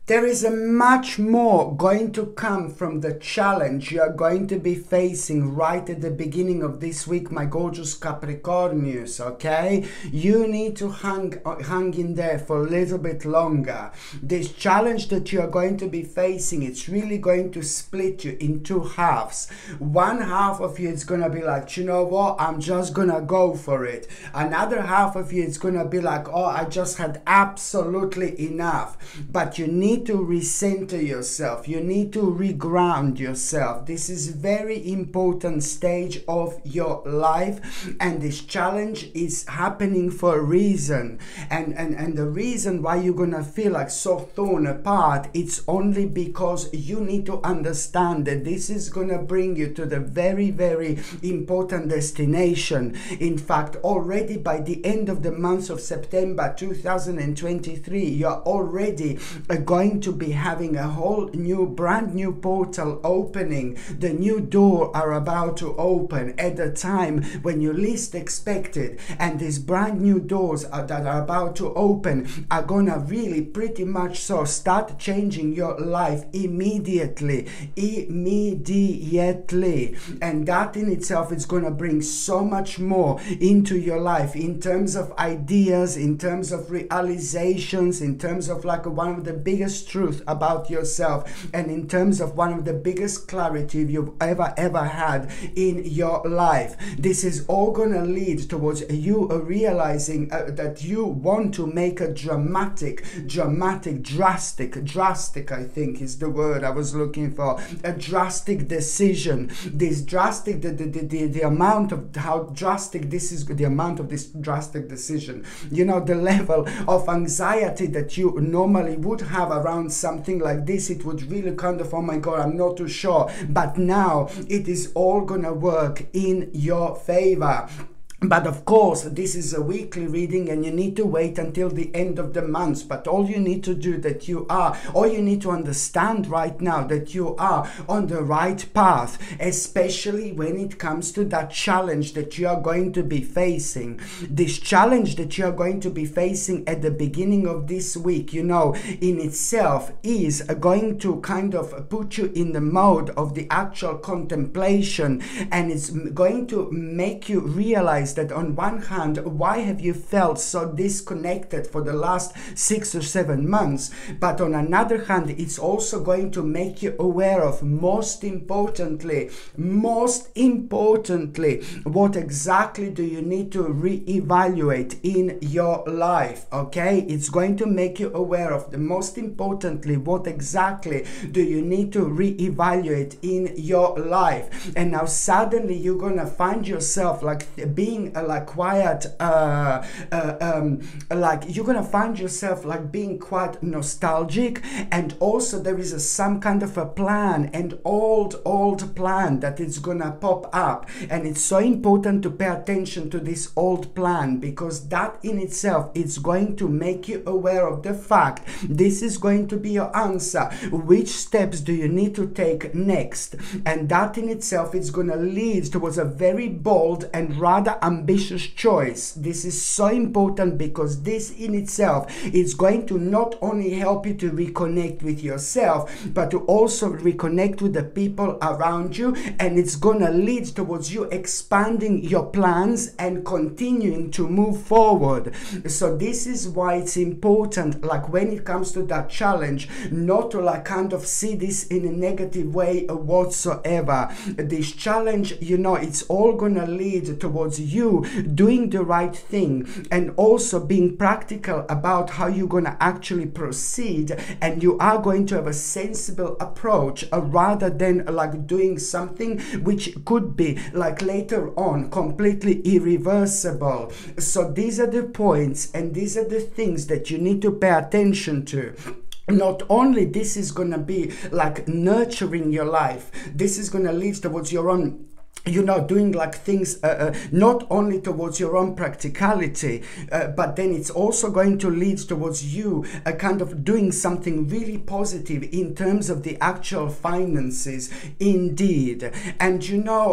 There is a much more going to come from the challenge you are going to be facing right at the beginning of this week, my gorgeous Capricornius, okay? You need to hang in there for a little bit longer. This challenge that you are going to be facing, it's really going to split you in two halves. One half of you is going to be like, you know what, I'm just going to go for it. Another half of you is going to be like, oh, I just had absolutely enough. But you need to recenter yourself. You need to reground yourself. This is very important stage of your life, and this challenge is happening for a reason. And the reason why you're gonna feel like so torn apart, it's only because you need to understand that this is gonna bring you to the very, very important destination. In fact, already by the end of the month of September 2023, you're already going to be having a whole new, brand new portal opening. The new door are about to open at the time when you least expect it, and these brand new doors that are about to open are gonna really pretty much so start changing your life immediately, and that in itself is gonna bring so much more into your life in terms of ideas, in terms of realizations, in terms of like one of the biggest truth about yourself, and in terms of one of the biggest clarity you've ever had in your life. This is all gonna lead towards you realizing that you want to make a drastic, I think is the word I was looking for, a drastic decision. This drastic, the amount of how drastic this is, the amount of this drastic decision, you know, the level of anxiety that you normally would have around something like this, it would really kind of, oh my god, I'm not too sure. But now it is all gonna work in your favor. But of course, this is a weekly reading and you need to wait until the end of the month. But all you need to do all you need to understand right now that you are on the right path, especially when it comes to that challenge that you are going to be facing. This challenge that you are going to be facing at the beginning of this week, you know, in itself is going to kind of put you in the mode of the actual contemplation, and it's going to make you realize that on one hand, why have you felt so disconnected for the last 6 or 7 months? But on another hand, it's also going to make you aware of, most importantly, what exactly do you need to reevaluate in your life, okay? It's going to make you aware of, the most importantly, what exactly do you need to reevaluate in your life. And now suddenly you're gonna find yourself like being like quiet, like you're gonna find yourself like being quite nostalgic, and also there is some kind of a plan, an old plan that is gonna pop up, and it's so important to pay attention to this old plan, because that in itself is going to make you aware of the fact this is going to be your answer. Which steps do you need to take next? And that in itself is gonna lead towards a very bold and rather ambitious choice. This is so important, because this in itself is going to not only help you to reconnect with yourself, but to also reconnect with the people around you, and it's gonna lead towards you expanding your plans and continuing to move forward. So this is why it's important, like when it comes to that challenge, not to like kind of see this in a negative way whatsoever. This challenge, you know, it's all gonna lead towards you doing the right thing, and also being practical about how you're gonna actually proceed, and you are going to have a sensible approach rather than like doing something which could be like later on completely irreversible. So these are the points and these are the things that you need to pay attention to. Not only this is gonna be like nurturing your life, this is gonna lead towards your own doing like things not only towards your own practicality, but then it's also going to lead towards you kind of doing something really positive in terms of the actual finances indeed. And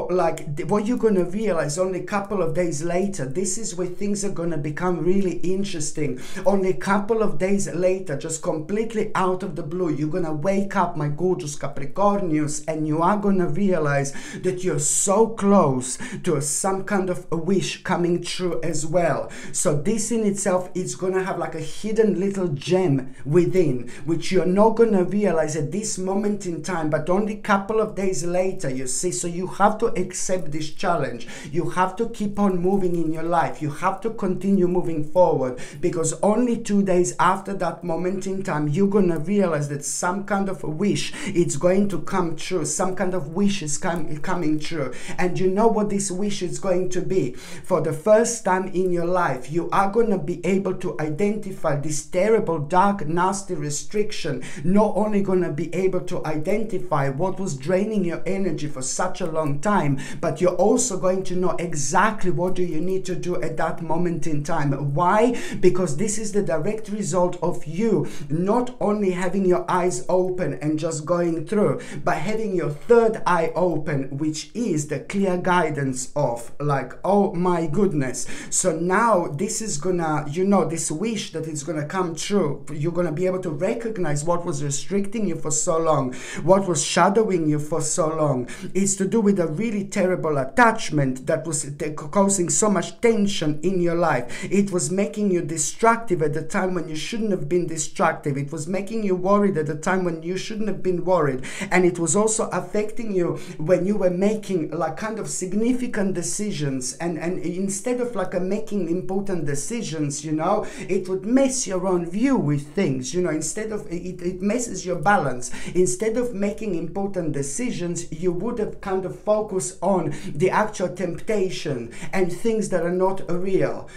like what you're going to realize only a couple of days later, this is where things are going to become really interesting. Only a couple of days later, just completely out of the blue, you're going to wake up, my gorgeous Capricornius, and you are going to realize that you're so close to some kind of a wish coming true as well. So this in itself is going to have like a hidden little gem within, which you're not going to realize at this moment in time, but only a couple of days later, you see. So you have to accept this challenge. You have to keep on moving in your life. You have to continue moving forward, because only 2 days after that moment in time, you're going to realize that some kind of a wish it's going to come true. Some kind of wish is coming true. And you know what this wish is going to be? For the first time in your life, you are going to be able to identify this terrible, dark, nasty restriction. Not only going to be able to identify what was draining your energy for such a long time, but you're also going to know exactly what do you need to do at that moment in time. Why? Because this is the direct result of you not only having your eyes open and just going through, but having your third eye open, which is the clear guidance of like, oh my goodness. So now this is gonna, this wish that is gonna come true. You're gonna be able to recognize what was restricting you for so long, what was shadowing you for so long. It's to do with a really terrible attachment that was causing so much tension in your life. It was making you destructive at the time when you shouldn't have been destructive. It was making you worried at the time when you shouldn't have been worried. And it was also affecting you when you were making like kind of significant decisions, and instead of like making important decisions, it would mess your own view with things, instead of it messes your balance. Instead of making important decisions, you would have kind of focused on the actual temptation and things that are not real,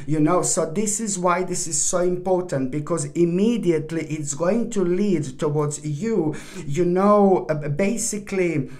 so this is why this is so important, because immediately it's going to lead towards you, basically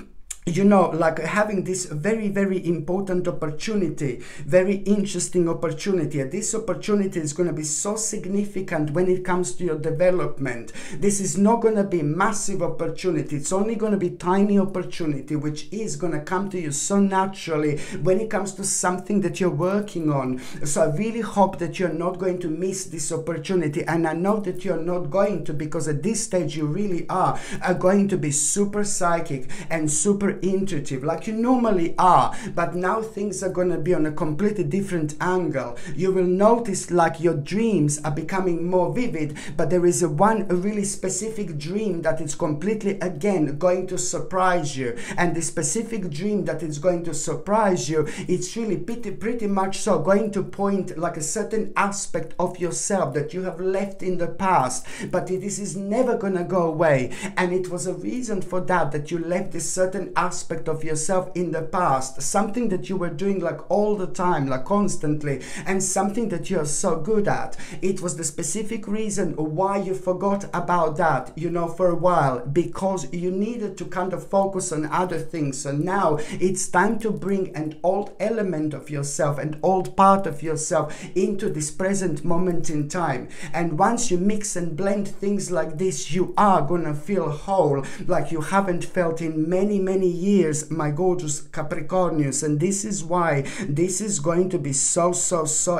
like having this very, very important opportunity, very interesting opportunity. And this opportunity is going to be so significant when it comes to your development. This is not going to be massive opportunity. It's only going to be tiny opportunity, which is going to come to you so naturally when it comes to something that you're working on. So I really hope that you're not going to miss this opportunity. And I know that you're not going to, because at this stage you really are going to be super psychic and super intuitive like you normally are, but now things are going to be on a completely different angle. You will notice like your dreams are becoming more vivid, but there is a really specific dream that is completely again going to surprise you. And the specific dream that is going to surprise you, it's really pretty much so going to point like a certain aspect of yourself that you have left in the past, but this is never going to go away. And it was a reason for that you left this certain aspect of yourself in the past, something that you were doing like all the time, like constantly, and something that you're so good at. It was the specific reason why you forgot about that, for a while, because you needed to kind of focus on other things. So now it's time to bring an old element of yourself, an old part of yourself into this present moment in time. And once you mix and blend things like this, you are gonna feel whole like you haven't felt in many, many years, my gorgeous Capricornius. And this is why this is going to be so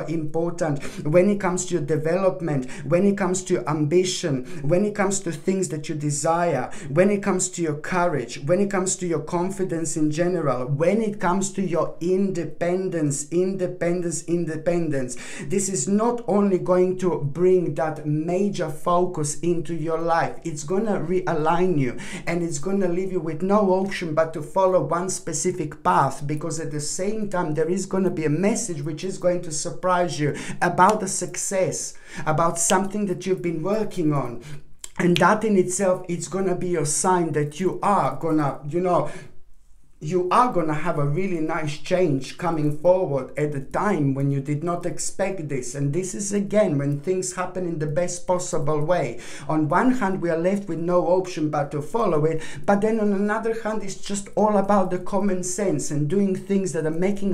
important when it comes to your development, when it comes to your ambition, when it comes to things that you desire, when it comes to your courage, when it comes to your confidence in general, when it comes to your independence. This is not only going to bring that major focus into your life, it's gonna realign you, and it's gonna leave you with no option but to follow one specific path, because at the same time there is going to be a message which is going to surprise you about the success, about something that you've been working on. And that in itself, it's going to be your sign that you are gonna, you are going to have a really nice change coming forward at a time when you did not expect this. And this is again when things happen in the best possible way. On one hand, we are left with no option but to follow it, but then on another hand, it's just all about the common sense and doing things that are making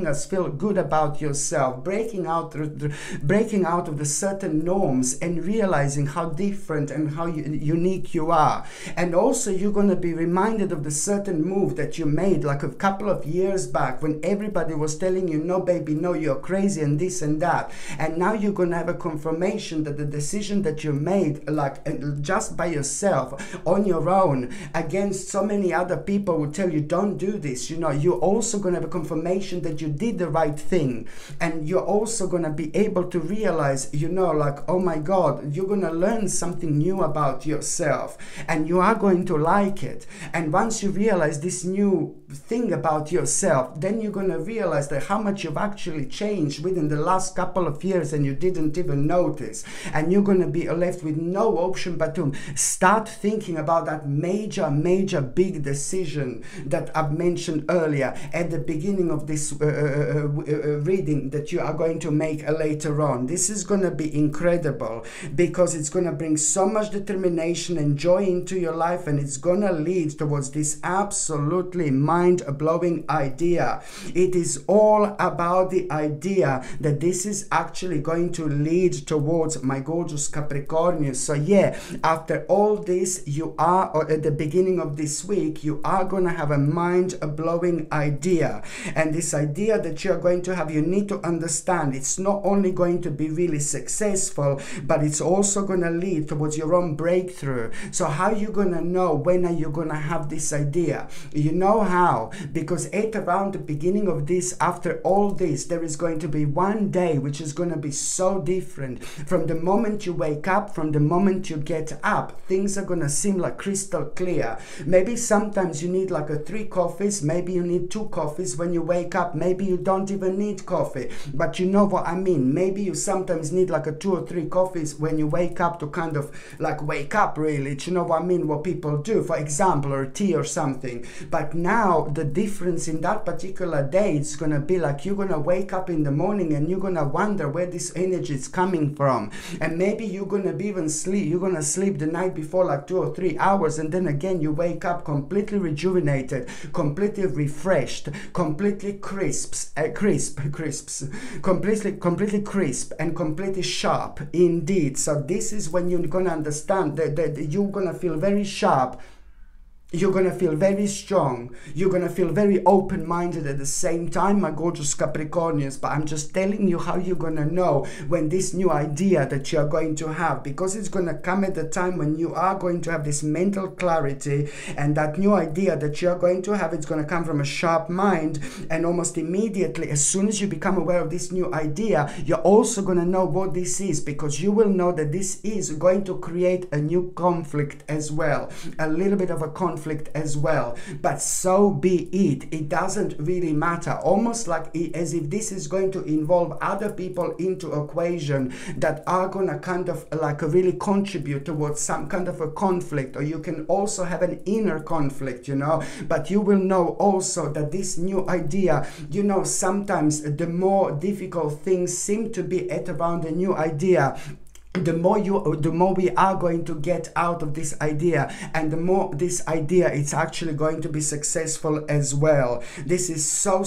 us feel good about yourself, breaking out of the certain norms and realizing how different and how unique you are. And also you're going to be reminded of the certain move that you made like a couple of years back when everybody was telling you, no baby, no, you're crazy and this and that. And now you're going to have a confirmation that the decision that you made, like just by yourself on your own against so many other people who tell you don't do this, you know, you're also going to have a confirmation that you did the right thing. And you're also going to be able to realize, you know, like, oh my God, you're going to learn something new about yourself and you are going to like it. And once you realize this new thing about yourself, then you're going to realize that how much you've actually changed within the last couple of years and you didn't even notice. And you're going to be left with no option but to start thinking about that major big decision that I've mentioned earlier at the beginning of this reading that you are going to make later on. This is going to be incredible because it's going to bring so much determination and joy into your life, and it's going to lead towards this absolutely mind-blowing idea. It is all about the idea that this is actually going to lead towards my gorgeous Capricornians. So yeah, after all this, you are, or at the beginning of this week, you are going to have a mind-blowing idea. And this idea that you're going to have, you need to understand, it's not only going to be really successful, but it's also going to lead towards your own breakthrough. So how are you going to know when are you going to have this idea? You know how? Because at around the beginning of this, after all this, there is going to be one day which is going to be so different. From the moment you wake up, from the moment you get up, things are going to seem like crystal clear. Maybe sometimes you need like 3 coffees, maybe you need 2 coffees when you wake up, maybe you don't even need coffee, but you know what I mean. Maybe you sometimes need like 2 or 3 coffees when you wake up to kind of like wake up really, you know what I mean, what people do, for example, or tea or something. But now the difference in that particular day, it's going to be like you're going to wake up in the morning and you're going to wonder where this energy is coming from. And maybe you're going to be even sleep, you're going to sleep the night before like 2 or 3 hours, and then again you wake up completely rejuvenated, completely refreshed, completely completely crisp and completely sharp indeed. So this is when you're going to understand that you're going to feel very sharp. You're going to feel very strong. You're going to feel very open-minded at the same time, my gorgeous Capricornians. But I'm just telling you how you're going to know when this new idea that you're going to have, because it's going to come at the time when you are going to have this mental clarity, and that new idea that you're going to have, it's going to come from a sharp mind. And almost immediately, as soon as you become aware of this new idea, you're also going to know what this is, because you will know that this is going to create a new conflict as well, a little bit of a conflict as well. But so be it. It doesn't really matter. Almost like as if this is going to involve other people into equation that are going to kind of like really contribute towards some kind of a conflict. Or you can also have an inner conflict, you know. But you will know also that this new idea, you know, sometimes the more difficult things seem to be at around a new idea, the more we are going to get out of this idea, and the more this idea it's actually going to be successful as well. This is so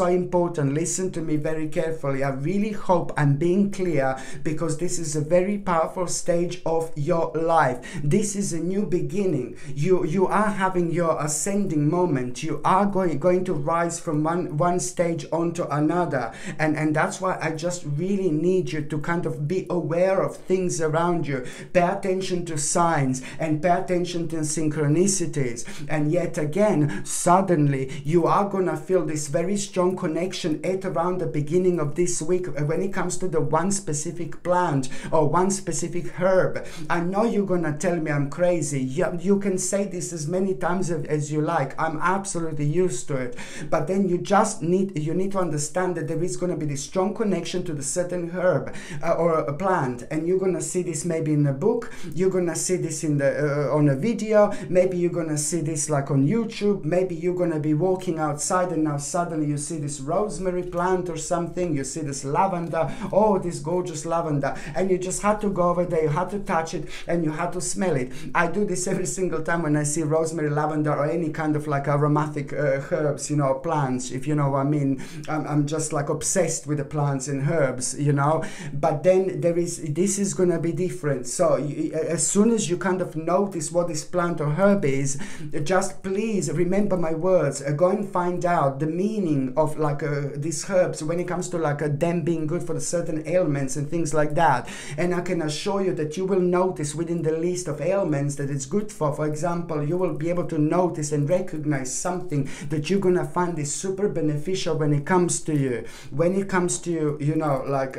important. Listen to me very carefully. I really hope I'm being clear, because this is a very powerful stage of your life. This is a new beginning. You are having your ascending moment. You are going to rise from one stage onto another, and that's why I just really need you to kind of be aware of things around you. Pay attention to signs and pay attention to synchronicities. And yet again, suddenly you are going to feel this very strong connection at around the beginning of this week when it comes to the one specific plant or one specific herb. I know you're going to tell me I'm crazy. You can say this as many times as you like. I'm absolutely used to it. But then you need to understand that there is going to be this strong connection to the certain herb or a plant, and you're gonna see this maybe in a book, you're gonna see this in the on a video, maybe you're gonna see this like on YouTube, maybe you're gonna be walking outside and now suddenly you see this rosemary plant or something, you see this lavender, oh, this gorgeous lavender, and you just had to go over there, you had to touch it, and you had to smell it. I do this every single time when I see rosemary, lavender, or any kind of like aromatic herbs, you know, plants, if you know what I mean. I'm just like obsessed with the plants and herbs, you know. But then this is gonna be different. So as soon as you kind of notice what this plant or herb is, just please remember my words. Go and find out the meaning of like these herbs when it comes to like them being good for certain ailments and things like that. And I can assure you that you will notice within the list of ailments that it's good for. For example, you will be able to notice and recognize something that you're gonna find is super beneficial when it comes to you. When it comes to you, you know, like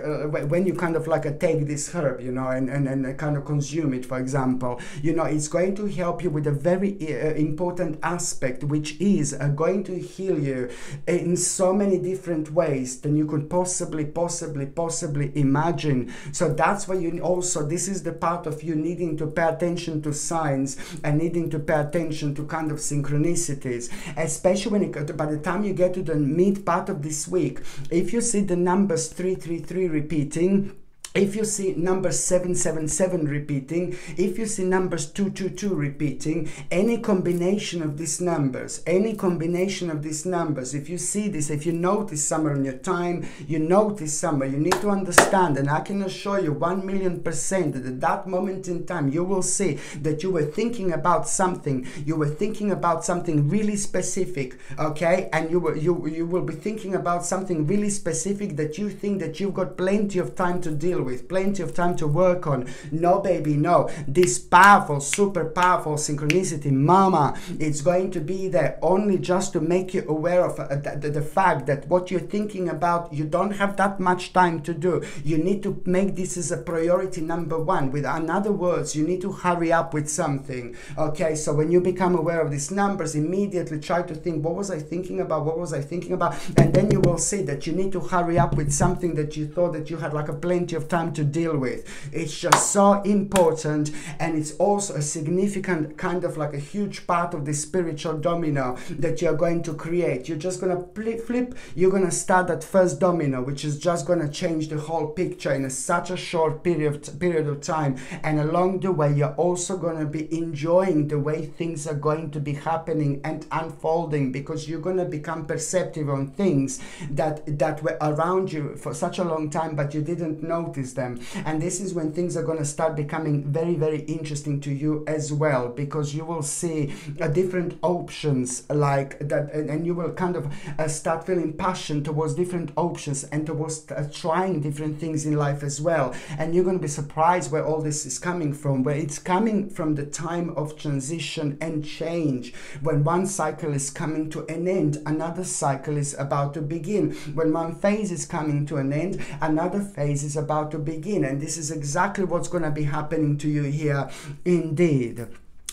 when you kind of like take this herb, you know, and kind of consume it, for example, you know, it's going to help you with a very important aspect, which is going to heal you in so many different ways than you could possibly imagine. So that's why you also, this is the part of you needing to pay attention to signs and needing to pay attention to kind of synchronicities, especially when it, by the time you get to the mid part of this week, if you see the numbers 333 repeating, if you see number 777 repeating, if you see numbers 222 repeating, any combination of these numbers, if you see this, if you notice somewhere in your time, you notice somewhere, you need to understand, and I can assure you 1,000,000% that at that moment in time, you will see that you were thinking about something, really specific, okay? And you will be thinking about something really specific that you think that you've got plenty of time to deal with, plenty of time to work on. No, baby, no. This powerful, super powerful synchronicity, mama, it's going to be there only just to make you aware of the fact that what you're thinking about, you don't have that much time to do. You need to make this as a priority number one. With other words, you need to hurry up with something. Okay, so when you become aware of these numbers, immediately try to think, what was I thinking about? And then you will see that you need to hurry up with something that you thought that you had like a plenty of time to deal with. It's just so important, and it's also a significant kind of like a huge part of the spiritual domino that you're going to create. You're just gonna flip, you're gonna start that first domino, which is just gonna change the whole picture in such a short period of time. And along the way, you're also gonna be enjoying the way things are going to be happening and unfolding, because you're gonna become perceptive on things that were around you for such a long time, but you didn't notice them. And this is when things are going to start becoming very, very interesting to you as well, because you will see different options like that, and you will kind of start feeling passion towards different options and towards trying different things in life as well. And you're going to be surprised where all this is coming from, where it's coming from the time of transition and change. When one cycle is coming to an end, another cycle is about to begin. When one phase is coming to an end, another phase is about to begin. And this is exactly what's going to be happening to you here indeed.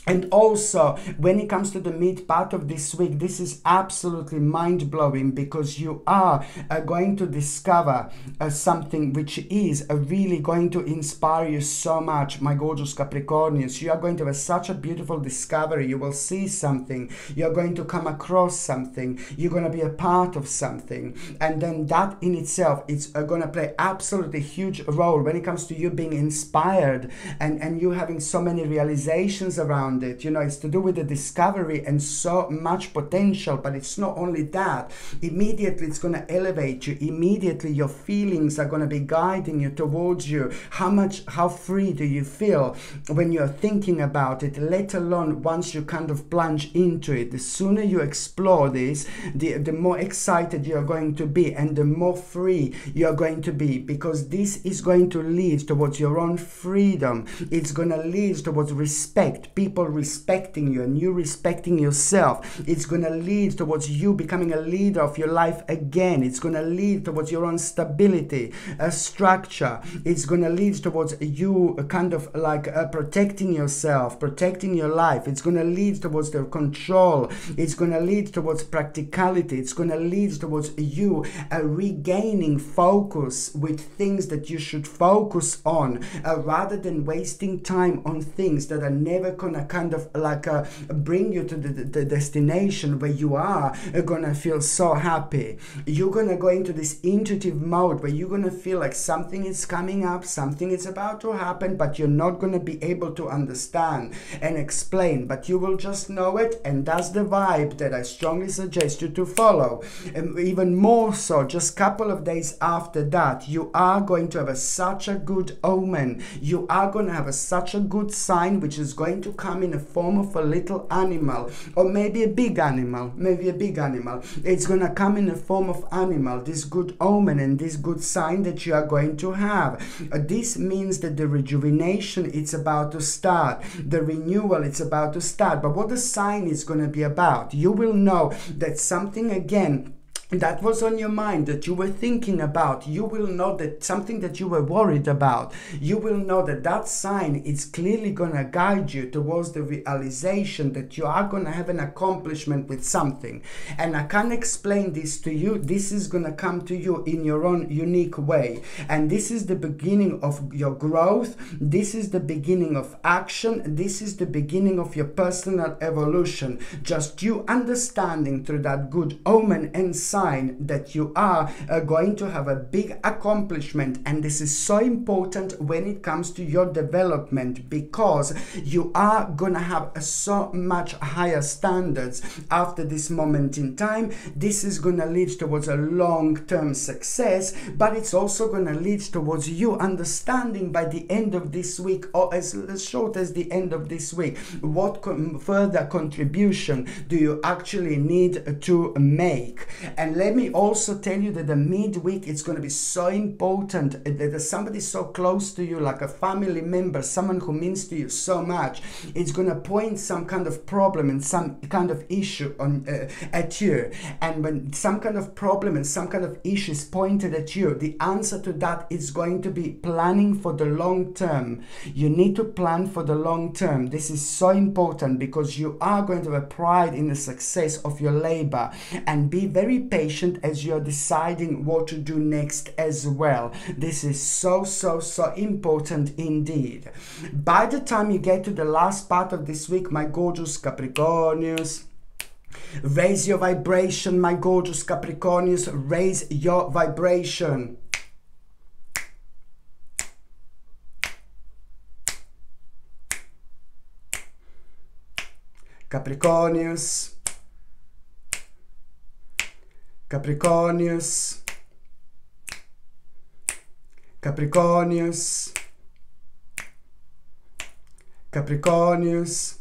And also, when it comes to the mid part of this week, this is absolutely mind-blowing, because you are going to discover something which is really going to inspire you so much, my gorgeous Capricornians. You are going to have such a beautiful discovery. You will see something. You're going to come across something. You're going to be a part of something. And then that in itself, it's going to play absolutely huge role when it comes to you being inspired and you having so many realizations around it. You know, it's to do with the discovery and so much potential. But it's not only that. Immediately it's going to elevate you. Immediately your feelings are going to be guiding you towards you. How free do you feel when you're thinking about it, let alone once you kind of plunge into it? The sooner you explore this, the more excited you're going to be, and the more free you're going to be, because this is going to lead towards your own freedom. It's going to lead towards respect. People people respecting you and you respecting yourself. It's going to lead towards you becoming a leader of your life again. It's going to lead towards your own stability, structure. It's going to lead towards you kind of like protecting yourself, protecting your life. It's going to lead towards the control. It's going to lead towards practicality. It's going to lead towards you regaining focus with things that you should focus on, rather than wasting time on things that are never going to kind of like bring you to the destination where you are going to feel so happy. You're going to go into this intuitive mode where you're going to feel like something is coming up, something is about to happen, but you're not going to be able to understand and explain, but you will just know it, and that's the vibe that I strongly suggest you to follow. And even more so, just a couple of days after that, you are going to have such a good omen. You are going to have such a good sign, which is going to come in the form of a little animal, or maybe a big animal, It's going to come in the form of animal, this good omen and this good sign that you are going to have. This means that the rejuvenation, it's about to start. The renewal, it's about to start. But what the sign is going to be about, you will know that something again that was on your mind, that you were thinking about, you will know that something that you were worried about, you will know that that sign is clearly going to guide you towards the realization that you are going to have an accomplishment with something. And I can't explain this to you. This is going to come to you in your own unique way. And this is the beginning of your growth. This is the beginning of action. This is the beginning of your personal evolution. Just you understanding through that good omen and sign that you are going to have a big accomplishment. And this is so important when it comes to your development, because you are going to have so much higher standards after this moment in time. This is going to lead towards a long-term success, but it's also going to lead towards you understanding by the end of this week, or as short as the end of this week, what further contribution do you actually need to make. And let me also tell you that the midweek, it's going to be so important that there's somebody so close to you, like a family member, someone who means to you so much. It's going to point some kind of problem and some kind of issue on at you. And when some kind of problem and some kind of issue is pointed at you, the answer to that is going to be planning for the long term. You need to plan for the long term. This is so important because you are going to have pride in the success of your labor, and be very patient as you're deciding what to do next as well. This is so important indeed. By the time you get to the last part of this week, my gorgeous Capricornius, raise your vibration, my gorgeous Capricornius, raise your vibration. Capricornius, Capricornius, Capricornius, Capricornius,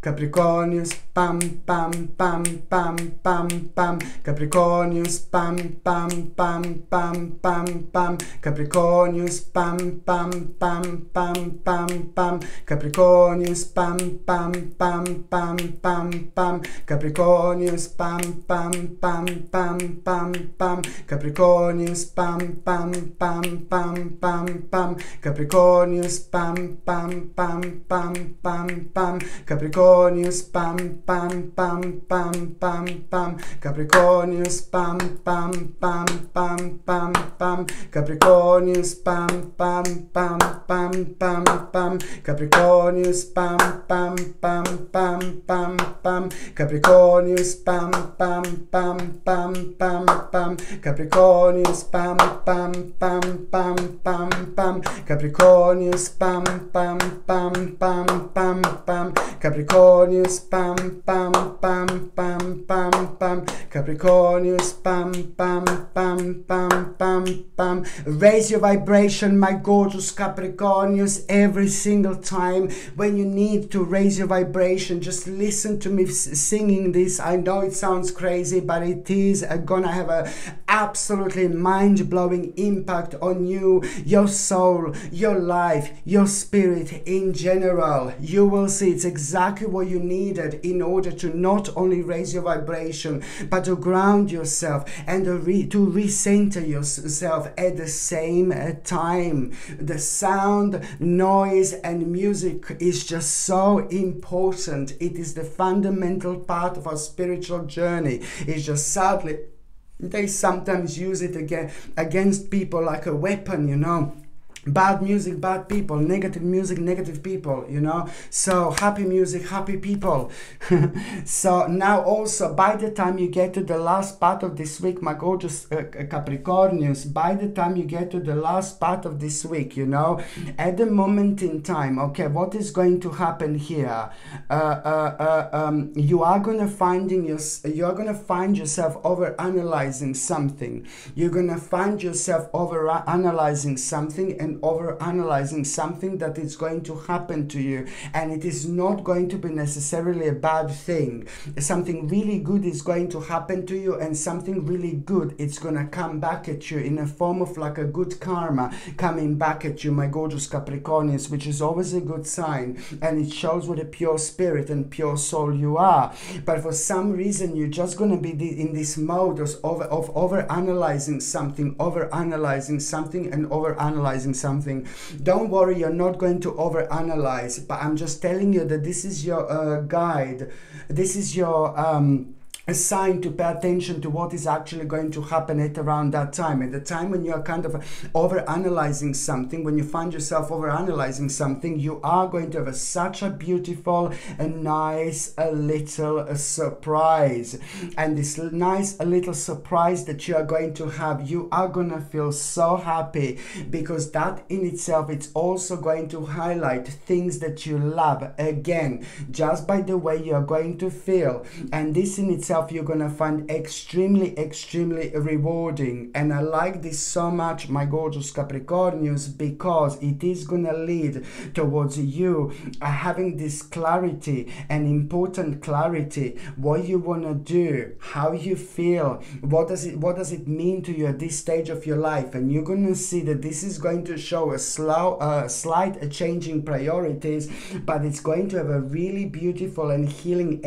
Capricornius, pam pam pam pam pam pam, Capricornius, pam pam pam pam pam pam, Capricornius, pam pam pam pam pam pam, Capricornius, pam pam pam pam pam pam, Capricornius, pam pam pam pam pam pam, Capricornius, pam pam pam pam pam pam, Capricornius, pam pam pam pam pam pam, Capricornius, pam pam pam pam pam pam, Capricornius, pam pam pam pam pam pam, Capricornius, pam pam pam pam pam pam, Capricornius, pam pam pam pam pam pam, Capricornius, pam pam pam pam pam pam, Capricornius, pam pam pam pam pam pam, Capricornius, pam pam pam pam pam pam, Capricornius, Capricornius, pam, pam, pam, pam, pam, pam. Capricornius, pam, pam, pam, pam, pam, pam. Raise your vibration, my gorgeous Capricornius, every single time when you need to raise your vibration. Just listen to me singing this. I know it sounds crazy, but it is gonna have a absolutely mind-blowing impact on you, your soul, your life, your spirit in general. You will see it's exactly what you needed in order to not only raise your vibration, but to ground yourself and to recenter yourself at the same time. The sound, noise, and music is just so important. It is the fundamental part of our spiritual journey. It's just sadly they sometimes use it against people like a weapon, you know. Bad music, bad people. Negative music, negative people, you know. So happy music, happy people. So now also, by the time you get to the last part of this week, my gorgeous Capricornius, by the time you get to the last part of this week, you know, at the moment in time, okay, what is going to happen here? You are gonna find yourself over analyzing something. You're gonna find yourself over analyzing something and over analyzing something that is going to happen to you, and it is not going to be necessarily a bad thing. Something really good is going to happen to you, and something really good, it's gonna come back at you in a form of like a good karma coming back at you, my gorgeous Capricornians, which is always a good sign, and it shows what a pure spirit and pure soul you are. But for some reason you're just gonna be in this mode of over analyzing something, and over analyzing something. Don't worry, you're not going to over analyze, but I'm just telling you that this is your guide. This is your a sign to pay attention to what is actually going to happen at around that time. At the time when you are kind of over-analyzing something, when you find yourself over-analyzing something, you are going to have such a beautiful and nice little surprise. And this nice little surprise that you are going to have, you are going to feel so happy, because that in itself, it's also going to highlight things that you love again, just by the way you are going to feel. And this in itself, you're gonna find extremely rewarding. And I like this so much, my gorgeous Capricornians, because it is gonna lead towards you having this clarity, and important clarity, what you want to do, how you feel, what does it mean to you at this stage of your life. And you're gonna see that this is going to show a slight changing priorities, but it's going to have a really beautiful and healing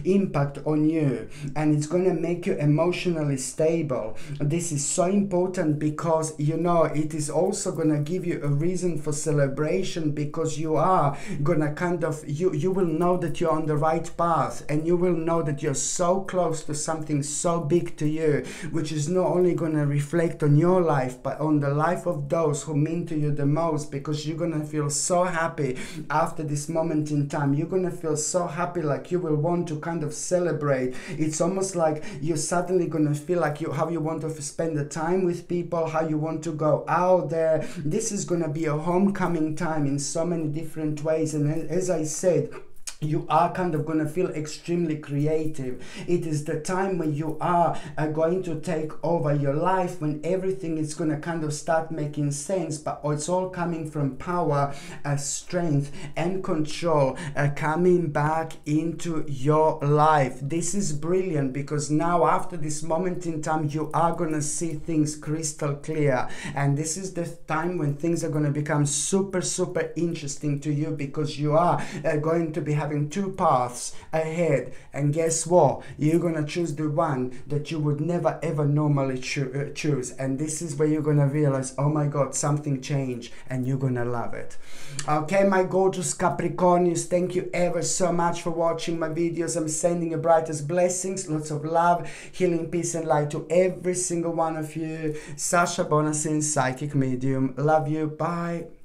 impact on you. And it's going to make you emotionally stable. This is so important, because you know it is also going to give you a reason for celebration, because you are going to kind of you will know that you're on the right path, and you will know that you're so close to something so big to you, which is not only going to reflect on your life, but on the life of those who mean to you the most, because you're going to feel so happy after this moment in time. You're going to feel so happy, like you will want to kind of celebrate. It's almost like you're suddenly going to feel like how you want to spend the time with people, how you want to go out there. This is going to be a homecoming time in so many different ways. And as I said, you are kind of going to feel extremely creative. It is the time when you are going to take over your life, when everything is going to kind of start making sense, but it's all coming from power, strength, and control coming back into your life. This is brilliant, because now after this moment in time, you are going to see things crystal clear. And this is the time when things are going to become super interesting to you, because you are going to be having two paths ahead, and guess what, you're gonna choose the one that you would never ever normally choose. And this is where you're gonna realize, oh my god, something changed, and you're gonna love it. Okay, my gorgeous Capricornians, thank you ever so much for watching my videos. I'm sending you brightest blessings, lots of love, healing, peace, and light to every single one of you. Sasha Bonasin, psychic medium. Love you. Bye.